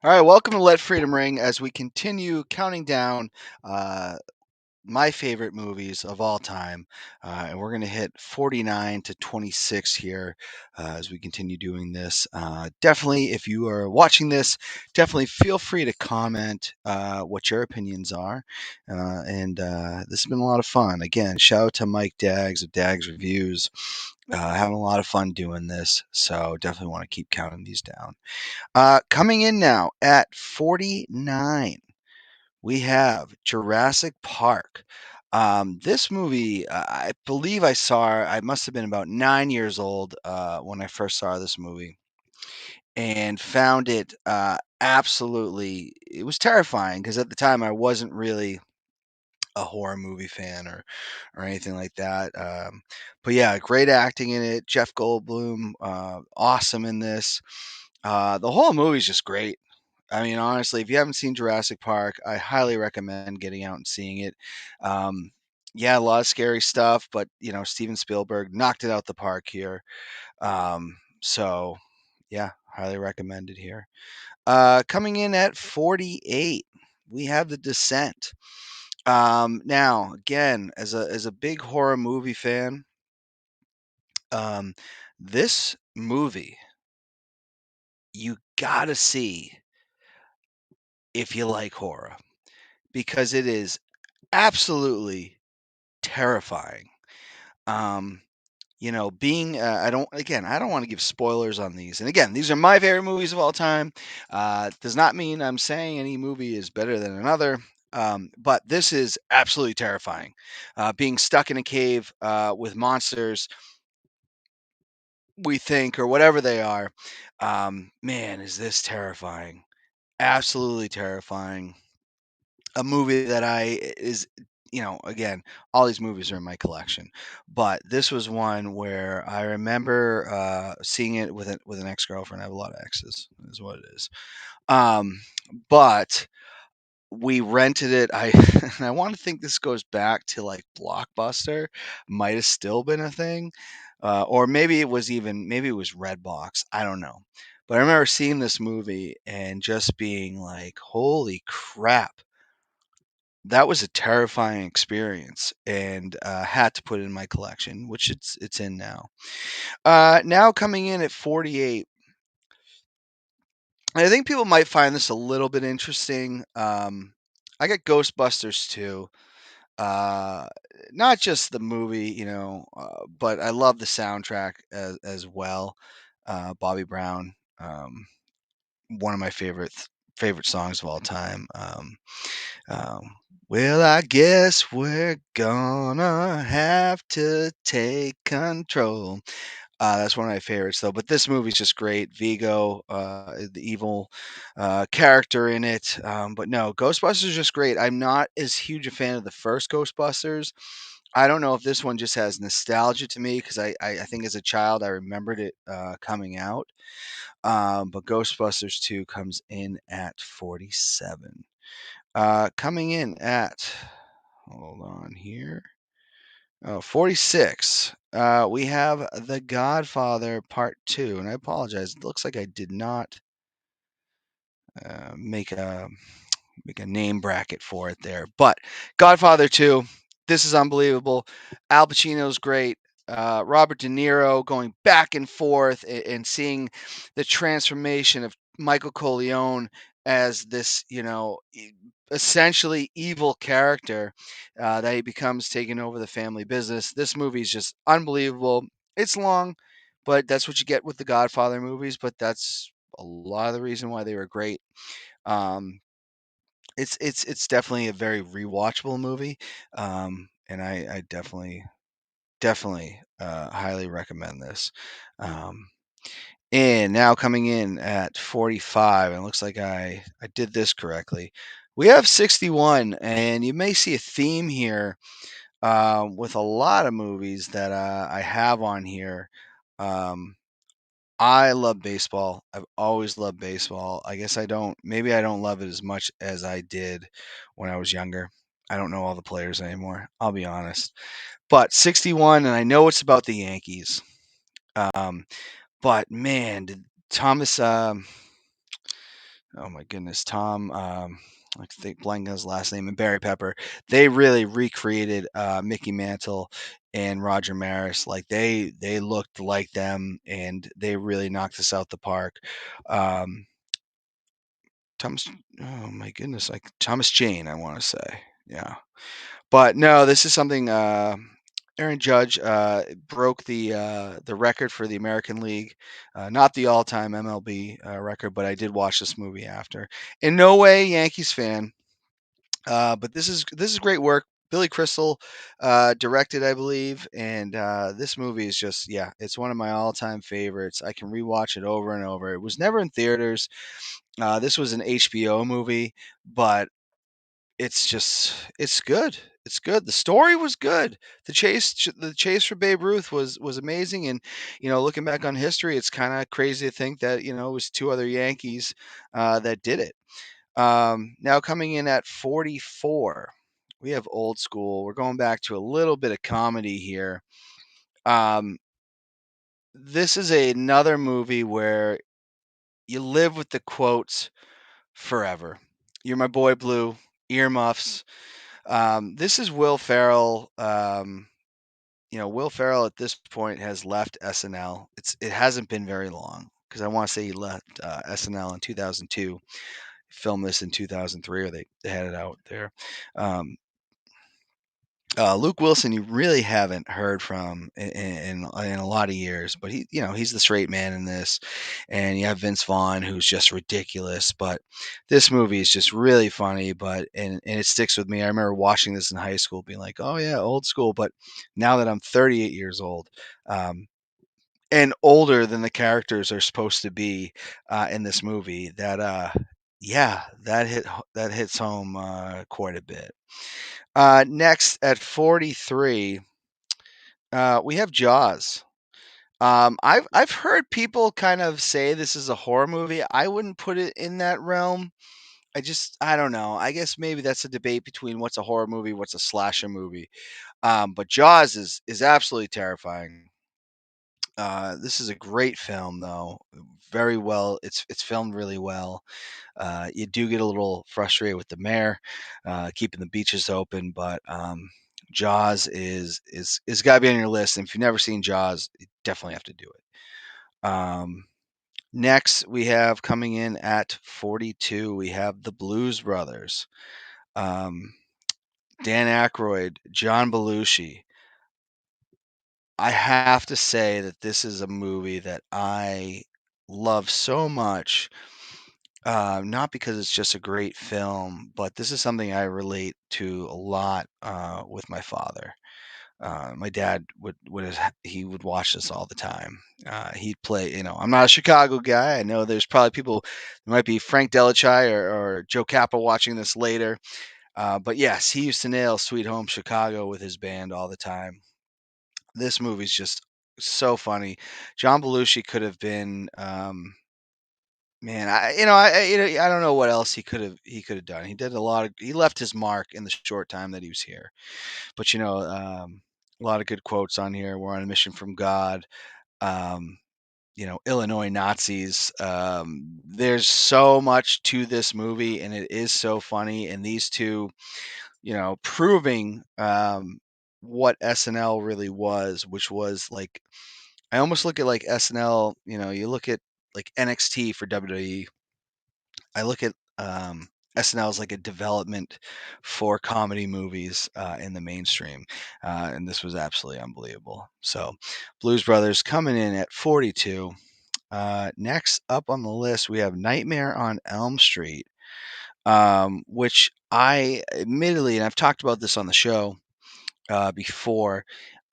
All right, welcome to Let Freedom Ring as we continue counting down uh, my favorite movies of all time. And we're going to hit 49 to 26 here as we continue doing this. Definitely, if you are watching this, definitely feel free to comment what your opinions are. This has been a lot of fun. Again, shout out to Mike Daggs of Daggs Reviews. Having a lot of fun doing this. So definitely want to keep counting these down. Coming in now at 49, we have Jurassic Park. This movie, I believe I must have been about 9 years old when I first saw this movie and found it it was terrifying because at the time I wasn't really a horror movie fan or anything like that. But yeah, great acting in it. Jeff Goldblum, awesome in this. The whole movie is just great. I mean, honestly, if you haven't seen Jurassic Park, I highly recommend getting out and seeing it. Um, yeah, a lot of scary stuff, but Steven Spielberg knocked it out the park here. So, yeah, highly recommended here. Coming in at 48, we have The Descent. Now, again, as a big horror movie fan, um, this movie you gotta see if you like horror because it is absolutely terrifying. Um, being I don't want to give spoilers on these. And again, these are my favorite movies of all time. Does not mean I'm saying any movie is better than another. But this is absolutely terrifying. Being stuck in a cave with monsters, we think, or whatever they are. Man, is this terrifying? Absolutely terrifying. A movie that again, all these movies are in my collection, but this was one where I remember seeing it with an ex-girlfriend. I have a lot of exes, is what it is. Um, but we rented it. I want to think this goes back to like Blockbuster, might have still been a thing, or maybe it was Redbox. I don't know, but I remember seeing this movie and just being like, "Holy crap!" That was a terrifying experience, and had to put it in my collection, which it's in now. Now coming in at 48, I think people might find this a little bit interesting. I got Ghostbusters too. Uh, Not just the movie, but I love the soundtrack as well. Bobby Brown, one of my favorite songs of all time. Um, well, I guess we're gonna have to take control. That's one of my favorites, though. But this movie's just great. Vigo, the evil character in it. But no, Ghostbusters is just great. I'm not as huge a fan of the first Ghostbusters. I don't know if this one just has nostalgia to me because I think as a child I remembered it coming out. But Ghostbusters 2 comes in at 47. Coming in at, hold on here. Oh, 46. We have The Godfather Part 2. And I apologize. It looks like I did not make a name bracket for it there. But Godfather 2, this is unbelievable. Al Pacino's great. Robert De Niro going back and forth and seeing the transformation of Michael Corleone as this, essentially evil character that he becomes taking over the family business. This movie is just unbelievable. It's long, but that's what you get with the Godfather movies. But that's a lot of the reason why they were great. Um, it's definitely a very rewatchable movie, and I definitely highly recommend this. Um, and now coming in at 45, and it looks like I did this correctly. We have 61, and you may see a theme here with a lot of movies that I have on here. Um, I love baseball. I've always loved baseball. Maybe I don't love it as much as I did when I was younger. I don't know all the players anymore. I'll be honest. But 61, and I know it's about the Yankees. Um, but man, did Thomas, oh my goodness, Tom, I think blanking on his last name, and Barry Pepper. They really recreated Mickey Mantle and Roger Maris. Like they looked like them, and they really knocked this out the park. Um, Thomas, oh my goodness, like Thomas Jane, I want to say, yeah. But no, this is something. Aaron Judge broke the record for the American League, not the all-time MLB record, but I did watch this movie after. In no way Yankees fan, but this is great work. Billy Crystal directed, I believe, and this movie is just yeah, it's one of my all-time favorites. I can rewatch it over and over. It was never in theaters. This was an HBO movie, but it's good. It's good. The story was good. The chase for Babe Ruth was amazing, and looking back on history, it's kind of crazy to think that it was two other Yankees that did it. Now coming in at 44, we have old school. We're going back to a little bit of comedy here. Um, this is another movie where you live with the quotes forever. You're my boy Blue, earmuffs. This is Will Ferrell. Will Ferrell at this point has left SNL. It hasn't been very long because I want to say he left SNL in 2002. Filmed this in 2003, or they had it out there. Um, Luke Wilson, you really haven't heard from in a lot of years, but he's the straight man in this, and you have Vince Vaughn, who's just ridiculous. But this movie is just really funny, and it sticks with me. I remember watching this in high school, being like, "Oh yeah, old school." But now that I'm 38 years old, um, and older than the characters are supposed to be in this movie, yeah, that hits home quite a bit. Next at 43, we have Jaws. I've heard people kind of say this is a horror movie. I wouldn't put it in that realm. I don't know. I guess maybe that's a debate between what's a horror movie, what's a slasher movie. But Jaws is absolutely terrifying. This is a great film, though. Very well. It's filmed really well. You do get a little frustrated with the mayor keeping the beaches open, but Jaws is got to be on your list. And if you've never seen Jaws, you definitely have to do it. Next, we have coming in at 42, we have the Blues Brothers. Um, Dan Aykroyd, John Belushi. I have to say that this is a movie that I love so much. Not because it's just a great film, but this is something I relate to a lot with my father. My dad he would watch this all the time. He'd play. I'm not a Chicago guy. I know there's probably people. There might be Frank Delichai or Joe Cappa watching this later. But yes, he used to nail "Sweet Home Chicago" with his band all the time. This movie's just so funny. John Belushi could have been. Man, I don't know what else he could have done. He left his mark in the short time that he was here. But a lot of good quotes on here. We're on a mission from God. Um, Illinois Nazis. There's so much to this movie, and it is so funny. And these two, proving what SNL really was, which was like I almost look at like SNL. You look at like NXT for WWE. I look at SNL as like a development for comedy movies in the mainstream, and this was absolutely unbelievable. So, Blues Brothers coming in at 42. Next up on the list, we have Nightmare on Elm Street, which I admittedly, and I've talked about this on the show before.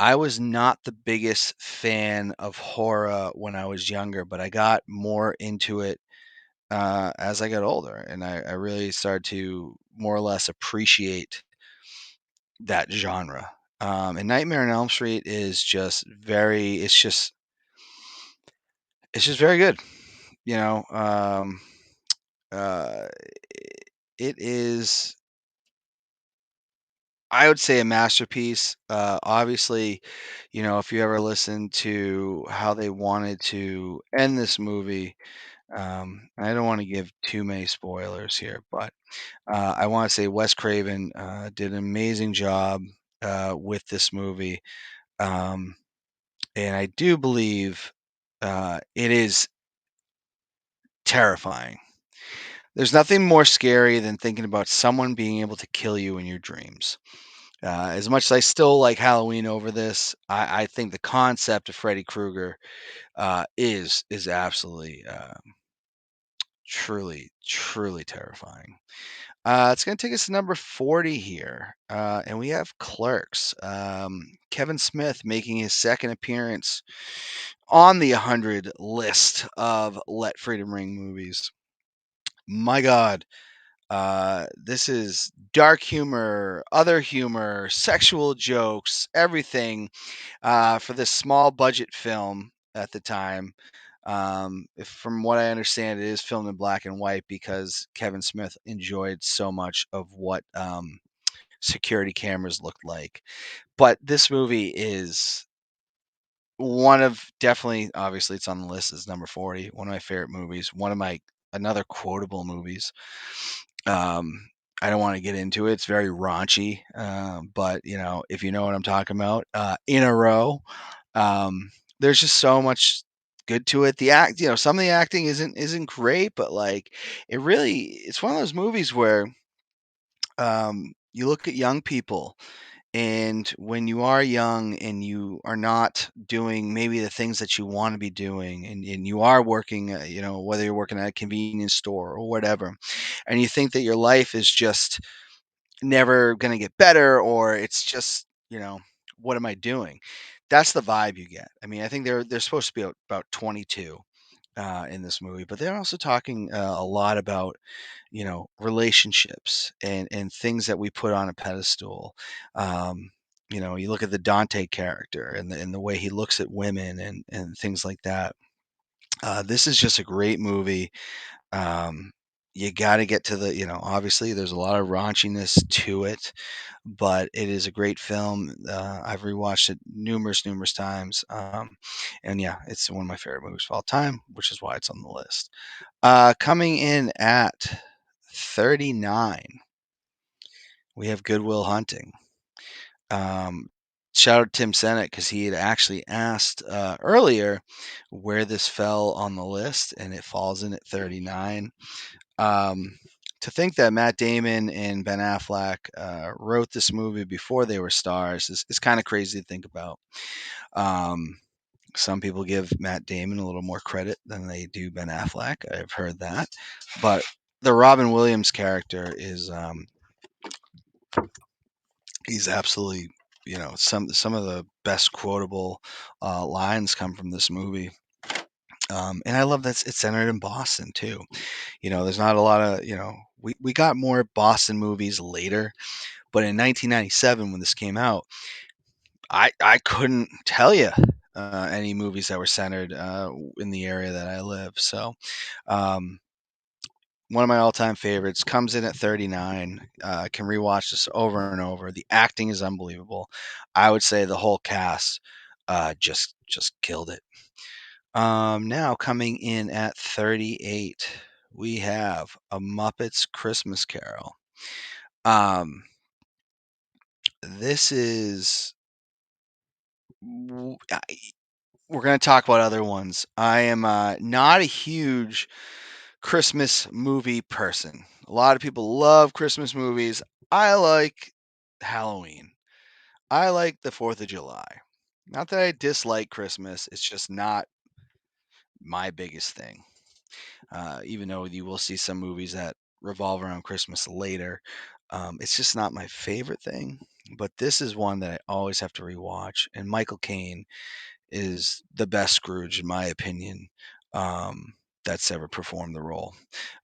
I was not the biggest fan of horror when I was younger, but I got more into it as I got older, and I really started to more or less appreciate that genre. And Nightmare on Elm Street is just it's just very good. You know, uh, it is, I would say, a masterpiece. Obviously, if you ever listen to how they wanted to end this movie, I don't want to give too many spoilers here, but I want to say Wes Craven did an amazing job with this movie, um, and I do believe it is terrifying. There's nothing more scary than thinking about someone being able to kill you in your dreams. As much as I still like Halloween over this, I think the concept of Freddy Krueger is absolutely truly terrifying. It's going to take us to number 40 here, and we have Clerks. Kevin Smith making his second appearance on the 100 list of Let Freedom Ring movies. My God, this is dark humor, sexual jokes, everything for this small budget film at the time. If, from what I understand, it is filmed in black and white because Kevin Smith enjoyed so much of what security cameras looked like. But this movie is one of definitely, obviously, it's on the list as number 40. One of my favorite movies. One of my another quotable movies. Um, I don't want to get into it. It's very raunchy, but if you know what I'm talking about, In a Row. Um, there's just so much good to it. Some of the acting isn't great, but like it's one of those movies where you look at young people, and when you are young and you are not doing maybe the things that you want to be doing, and you are working, whether you're working at a convenience store or whatever, and you think that your life is just never going to get better, or it's just, what am I doing? That's the vibe you get. I mean, I think they're supposed to be about 22 in this movie, but they're also talking a lot about relationships and things that we put on a pedestal. Um, you look at the Dante character and the way he looks at women and things like that. This is just a great movie. Um, you got to get to obviously there's a lot of raunchiness to it, but it is a great film. I've rewatched it numerous times. And yeah, it's one of my favorite movies of all time, which is why it's on the list. Coming in at 39, we have Good Will Hunting. Um, Shout out to Tim Sennett because he had actually asked earlier where this fell on the list, and it falls in at 39. Um, to think that Matt Damon and Ben Affleck wrote this movie before they were stars is kind of crazy to think about. Um, some people give Matt Damon a little more credit than they do Ben Affleck. I've heard that, but the Robin Williams character is he's absolutely, some of the best quotable lines come from this movie. And I love that it's centered in Boston too. There's not a lot of, we got more Boston movies later, but in 1997 when this came out, I couldn't tell you any movies that were centered in the area that I live. So, um, one of my all-time favorites comes in at 39. Can rewatch this over and over. The acting is unbelievable. I would say the whole cast just killed it. Now coming in at 38, we have A Muppet's Christmas Carol. Um, this is we're going to talk about other ones. I am not a huge Christmas movie person. A lot of people love Christmas movies. I like Halloween. I like the 4th of July. Not that I dislike Christmas, it's just not my biggest thing. Even though you will see some movies that revolve around Christmas later, it's just not my favorite thing. But this is one that I always have to rewatch. And Michael Caine is the best Scrooge, in my opinion, that's ever performed the role.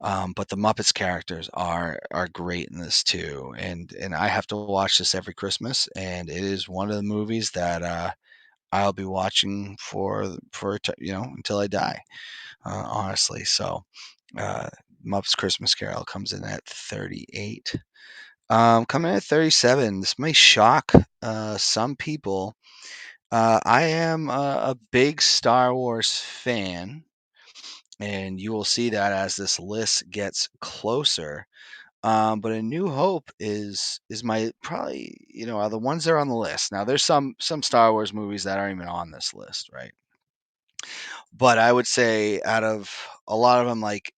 But the Muppets characters are great in this too, and I have to watch this every Christmas, and it is one of the movies that I'll be watching until I die, honestly. So, uh, Muppets Christmas Carol comes in at 38. Coming in at 37, this may shock some people. I am a big Star Wars fan, and you will see that as this list gets closer. But A New Hope is my probably, are the ones that are on the list. Now there's some Star Wars movies that aren't even on this list, right? But I would say out of a lot of them, like,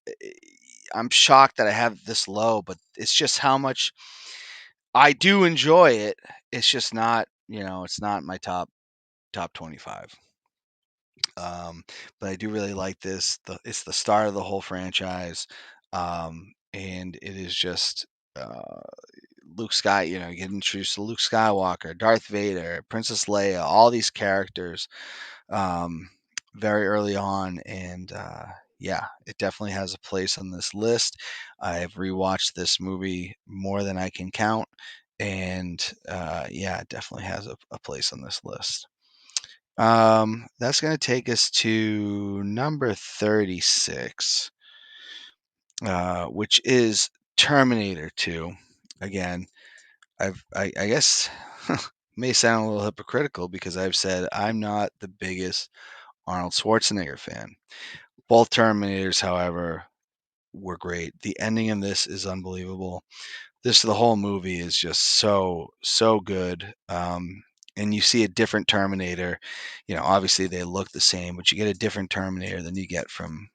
I'm shocked that I have this low, but it's just how much I do enjoy it. It's just not, it's not my top 25. Um, but I do really like this. It's the start of the whole franchise, and it is just uh, Luke Sky. You get introduced to Luke Skywalker, Darth Vader, Princess Leia, all these characters um, very early on, and yeah, it definitely has a place on this list. I've rewatched this movie more than I can count, and yeah, it definitely has a place on this list. That's going to take us to number 36, which is Terminator 2. Again, I guess may sound a little hypocritical because I've said I'm not the biggest Arnold Schwarzenegger fan. Both Terminators, however, were great. The ending in this is unbelievable. The whole movie is just so good. And you see a different Terminator. Obviously they look the same, but you get a different Terminator than you get from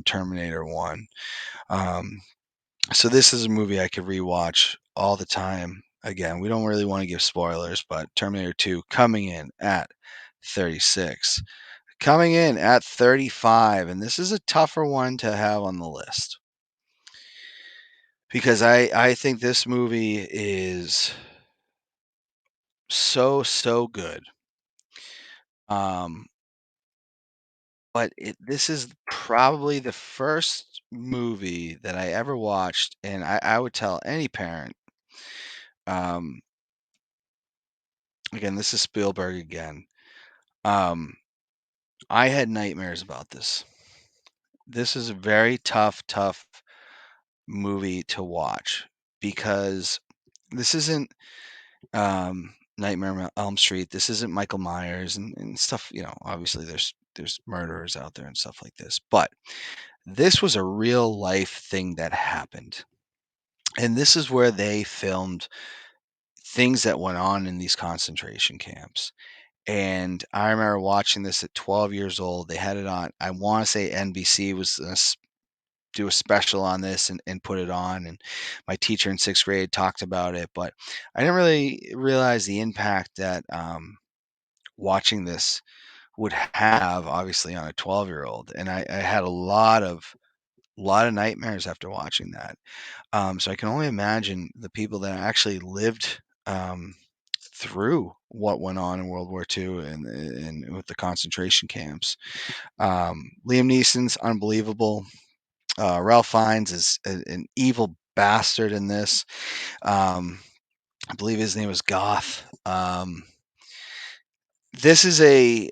Terminator One. Um, so this is a movie I could rewatch all the time. Again, we don't really want to give spoilers, but Terminator 2 coming in at 36. Coming in at 35, and this is a tougher one to have on the list because I think this movie is so good. Um, but this is probably the first movie that I ever watched, and I would tell any parent. Um, Again, this is Spielberg again. Um, I had nightmares about this. This is a very tough movie to watch because this isn't Nightmare on Elm Street. This isn't Michael Myers and stuff. Obviously there's murderers out there and stuff like this, but this was a real life thing that happened, and this is where they filmed things that went on in these concentration camps. And I remember watching this at 12 years old. They had it on. I want to say NBC was gonna do a special on this and put it on. And my teacher in sixth grade talked about it, but I didn't really realize the impact that watching this would have obviously on a 12-year-old. And I had a lot of nightmares after watching that. So I can only imagine the people that actually lived through what went on in World War II and with the concentration camps. Liam Neeson's unbelievable. Ralph Fiennes is an evil bastard in this. Um, I believe his name was Goth. This is a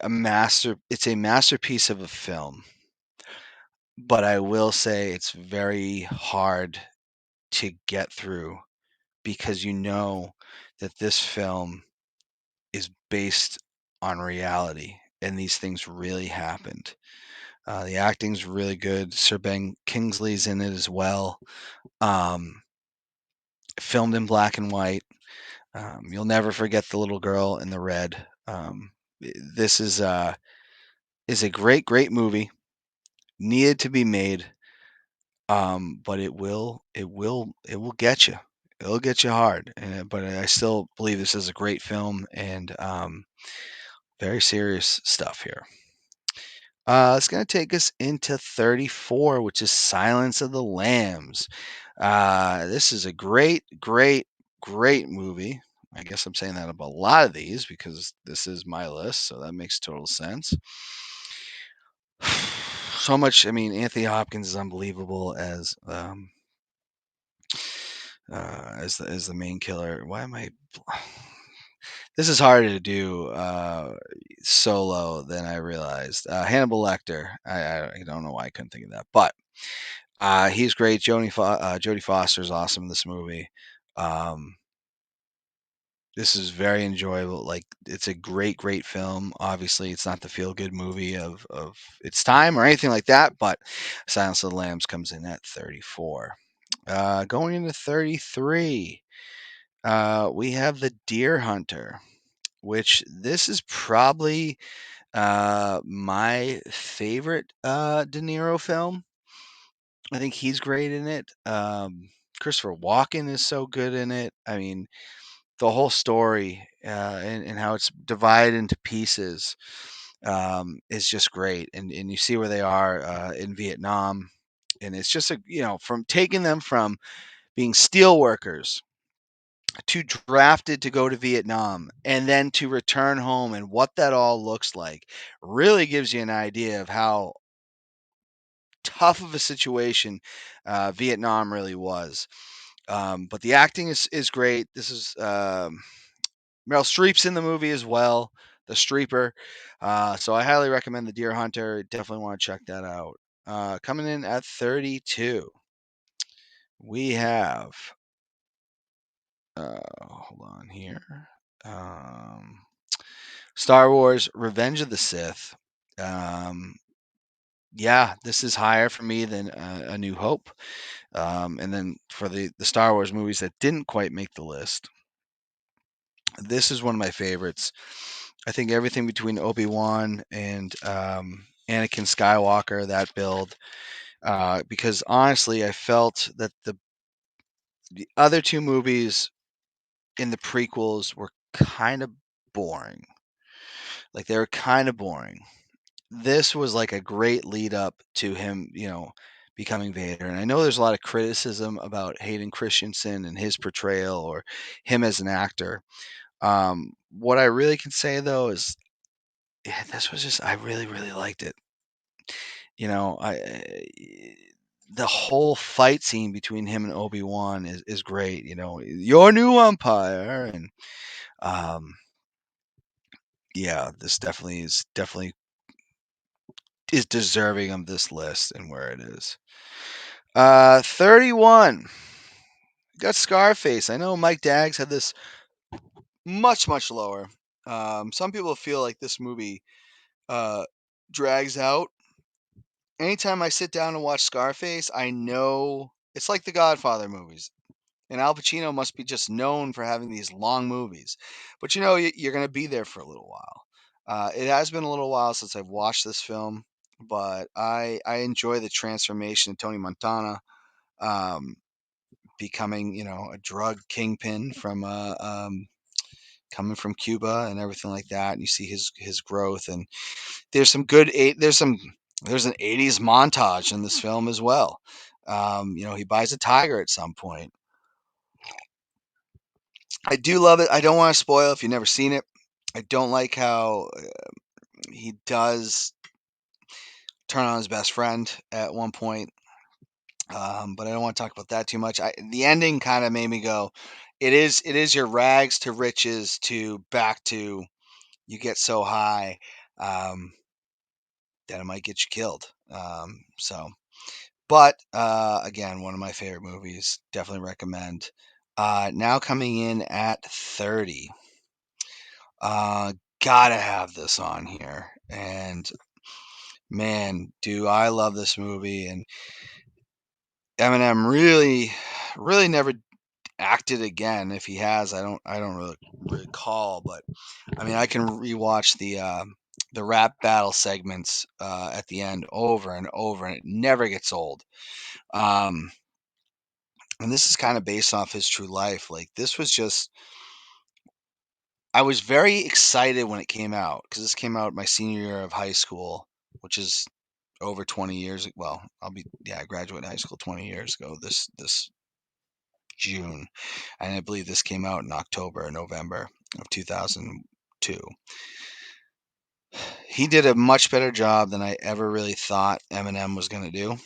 master. It's a masterpiece of a film, but I will say it's very hard to get through because that this film is based on reality and these things really happened. The acting's really good. Sir Ben Kingsley's in it as well. Um, Filmed in black and white. You'll never forget the little girl in the red. This is a great movie. Needed to be made, but it will get you. It'll get you hard. But I still believe this is a great film and very serious stuff here. It's going to take us into 34, which is Silence of the Lambs. This is a great movie. I guess I'm saying that about a lot of these because this is my list, so that makes total sense. So much. I mean, Anthony Hopkins is unbelievable as the main killer. Why am I? This is harder to do solo than I realized. Hannibal Lecter. I don't know why I couldn't think of that, but he's great. Jodie Foster is awesome in this movie. Um, This is very enjoyable. Like, it's a great, great film. Obviously, it's not the feel-good movie of its time or anything like that, but Silence of the Lambs comes in at 34. Going into 33, we have The Deer Hunter, which this is probably my favorite De Niro film. I think he's great in it. Christopher Walken is so good in it. I mean, the whole story and how it's divided into pieces is just great. And you see where they are in Vietnam, and it's just from taking them from being steel workers to drafted to go to Vietnam and then to return home and what that all looks like really gives you an idea of how tough of a situation Vietnam really was. But the acting is great. This is Meryl Streep's in the movie as well, the Streeper. So I highly recommend The Deer Hunter. Definitely want to check that out. Coming in at 32, we have. Hold on here. Um, Star Wars: Revenge of the Sith. Um, yeah, this is higher for me than A New Hope. And then for the Star Wars movies that didn't quite make the list, this is one of my favorites. I think everything between Obi-Wan and Anakin Skywalker, that build, because honestly, I felt that the other two movies in the prequels were kind of boring. Like they were kind of boring. This was like a great lead up to him, becoming Vader. And I know there's a lot of criticism about Hayden Christensen and his portrayal or him as an actor. What I really can say though is, yeah, this was just I really really liked it. The whole fight scene between him and Obi Wan is great. Your new umpire, and um, yeah, this definitely is deserving of this list and where it is. 31. Got Scarface. I know Mike Daggs had this much, much lower. Some people feel like this movie uh, drags out. Anytime I sit down and watch Scarface, I know it's like the Godfather movies. And Al Pacino must be just known for having these long movies. But you're going to be there for a little while. It has been a little while since I've watched this film, but I enjoy the transformation of Tony Montana. Um, Becoming, a drug kingpin from coming from Cuba and everything like that. And you see his growth, and there's some good there's an 80s montage in this film as well. He buys a tiger at some point. I do love it. I don't want to spoil if you've never seen it. I don't like how he does turn on his best friend at one point. But I don't want to talk about that too much. The ending kind of made me go, it is your rags to riches to back to you get so high um, that it might get you killed. But again, one of my favorite movies. Definitely recommend. Now coming in at 30. Uh, Gotta have this on here. And man, do I love this movie. And Eminem really, really never acted again. If he has, I don't really recall. But I mean, I can rewatch the rap battle segments at the end over and over, and it never gets old. Um, and this is kind of based off his true life. Like this was just, I was very excited when it came out because this came out my senior year of high school, which is over 20 years. Well, I graduated high school 20 years ago this June, and I believe this came out in October or November of 2002. He did a much better job than I ever really thought Eminem was going to do.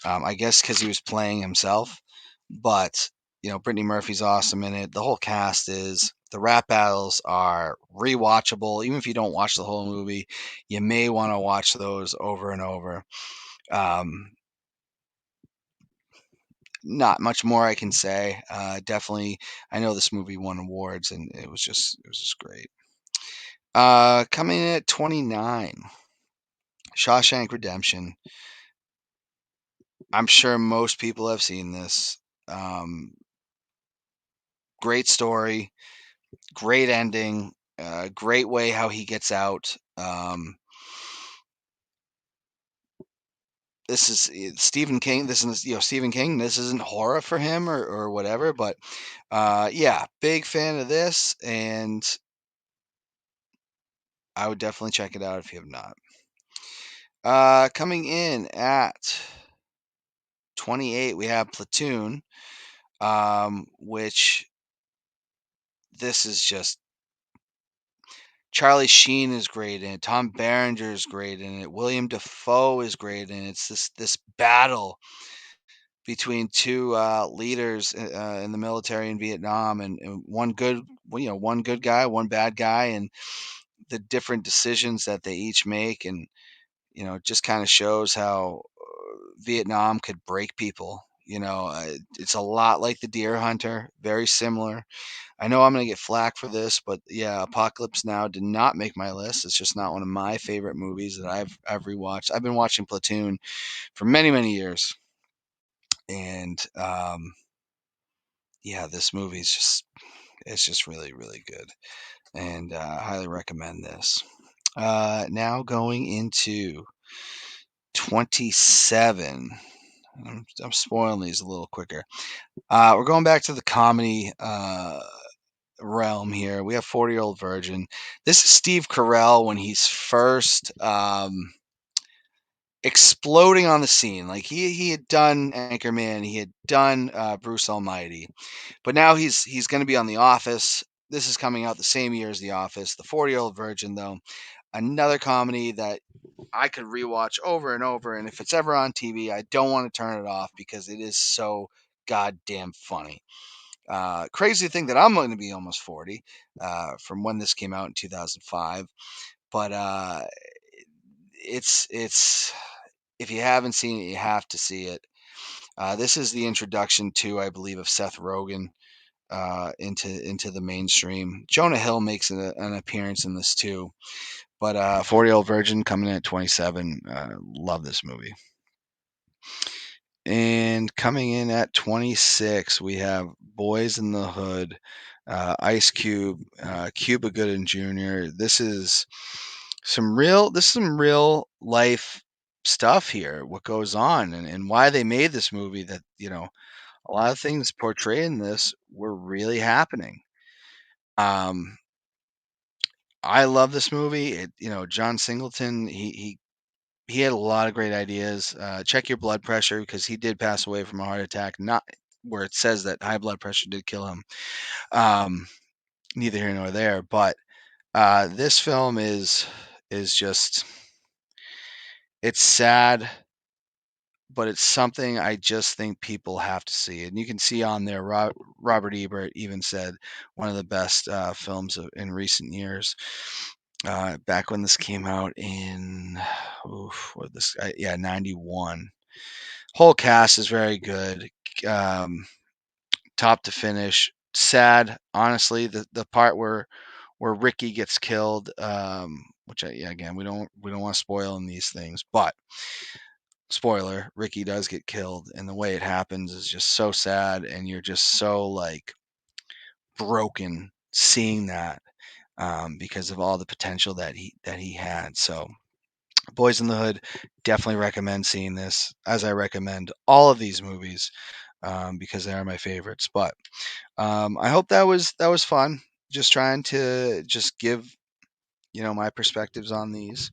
I guess because he was playing himself, but Brittany Murphy's awesome in it. The whole cast is. The rap battles are rewatchable, even if you don't watch the whole movie. You may want to watch those over and over. Um, Not much more I can say. Definitely, I know this movie won awards, and it was just great. Coming in at 29, Shawshank Redemption. I'm sure most people have seen this. Um, Great story, great ending, great way how he gets out. This is Stephen King. This is Stephen King. This isn't horror for him or whatever, but yeah, big fan of this, and I would definitely check it out if you have not. Coming in at 28, we have Platoon, which this is just Charlie Sheen is great in it. Tom Berenger is great in it. William Defoe is great in it. It's this battle between two leaders in the military in Vietnam, and one good, one good guy, one bad guy, and the different decisions that they each make, and it just kind of shows how Vietnam could break people. It's a lot like The Deer Hunter, very similar. I know I'm gonna get flack for this, but yeah, Apocalypse Now did not make my list. It's just not one of my favorite movies that I've rewatched. I've been watching Platoon for many many years, and yeah, this movie is just it's just really really good, and highly recommend this. Now going into 27. I'm spoiling these a little quicker. We're going back to the comedy realm here. We have 40-Year-Old Virgin. This is Steve Carell when he's first exploding on the scene. Like he had done Anchorman, he had done Bruce Almighty, but now he's going to be on The Office. This is coming out the same year as The Office. The 40-Year-Old Virgin, though, another comedy that I could rewatch over and over. And if it's ever on TV, I don't want to turn it off because it is so goddamn funny. Crazy to think that I'm going to be almost 40 from when this came out in 2005. But it's if you haven't seen it, you have to see it. This is the introduction to, I believe, of Seth Rogen into the mainstream. Jonah Hill makes an appearance in this too. But 40-Year-Old Virgin coming in at 27. Love this movie. And coming in at 26, we have Boys in the Hood, Ice Cube, Cuba Gooding Jr. This is some real life stuff here. What goes on and why they made this movie? That a lot of things portrayed in this were really happening. Um, I love this movie. John Singleton. He had a lot of great ideas. Check your blood pressure because he did pass away from a heart attack. Not where it says that high blood pressure did kill him. Um, Neither here nor there. But this film is just it's sad, but it's something I just think people have to see. And you can see on there, Robert Ebert even said one of the best films in recent years. Back when this came out in, what this, yeah, 91. Whole cast is very good, um, top to finish. Sad, honestly, the part where Ricky gets killed, which yeah, again, we don't want to spoil in these things, but spoiler, Ricky does get killed, and the way it happens is just so sad, and you're just so like broken seeing that because of all the potential that he had. So, Boys in the Hood, definitely recommend seeing this, as I recommend all of these movies because they are my favorites. But I hope that was fun. Just trying to just give my perspectives on these.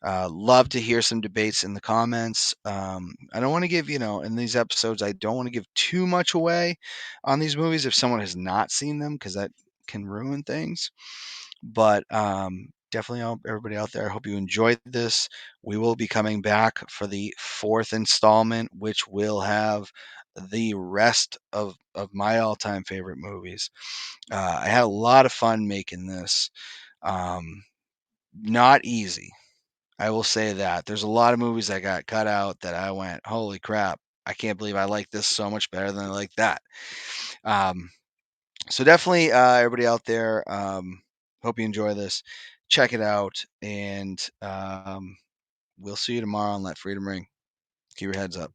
Love to hear some debates in the comments. I don't want to give in these episodes. I don't want to give too much away on these movies if someone has not seen them because that can ruin things. But definitely, everybody out there, I hope you enjoyed this. We will be coming back for the fourth installment, which will have the rest of my all-time favorite movies. I had a lot of fun making this. Um, Not easy. I will say that. There's a lot of movies that got cut out that I went, holy crap. I can't believe I like this so much better than I like that. Um, so definitely, everybody out there, hope you enjoy this. Check it out, and we'll see you tomorrow on Let Freedom Ring. Keep your heads up.